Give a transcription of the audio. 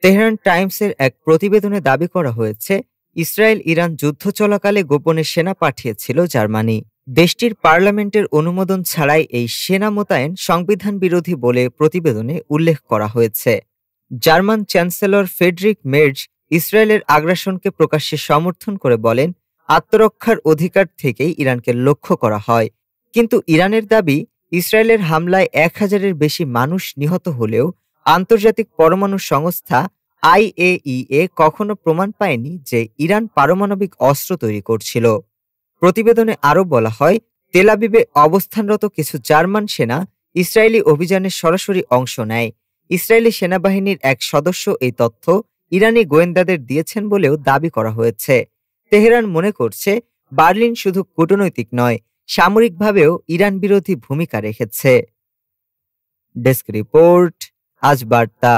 Tehran টাইমসের এক প্রতিবেদনে দাবি করা হয়েছে, ইসরায়েল ইরান যুদ্ধ চলাকালে গোপনে সেনা পাঠিয়েছিল জার্মানি। দেশটির পার্লামেন্টের অনুমোদন ছাড়াই এই সেনা মোতায়েন সংবিধান বিরোধী বলে প্রতিবেদনে উল্লেখ করা হয়েছে। জার্মান চ্যান্সেলর ফ্রেডরিক মের্জ ইসরায়েলের আগ্রাসনকে প্রকাশ্যে সমর্থন করে বলেন, আত্মরক্ষার অধিকার থেকেই ইরানকে লক্ষ্য করা হয়। কিন্তু ইরানের দাবি, ইসরায়েলের হামলায় ১,০০০-এর বেশি মানুষ নিহত হলেও আন্তর্জাতিক পরমাণু সংস্থা আইএইএ কখনো প্রমাণ পায়নি যে ইরান পারমাণবিক অস্ত্র তৈরি করছিল। প্রতিবেদনে আরও বলা হয়, তেল আবিবে অবস্থানরত কিছু জার্মান সেনা ইসরায়েলি অভিযানে সরাসরি অংশ নেয়। ইসরায়েলি সেনাবাহিনীর এক সদস্য এই তথ্য ইরানি গোয়েন্দাদের দিয়েছেন বলেও দাবি করা হয়েছে। তেহরান মনে করছে, বার্লিন শুধু কূটনৈতিক নয়, সামরিকভাবেও ইরান বিরোধী ভূমিকা রেখেছে। ডেস্ক রিপোর্ট, আজ বার্তা।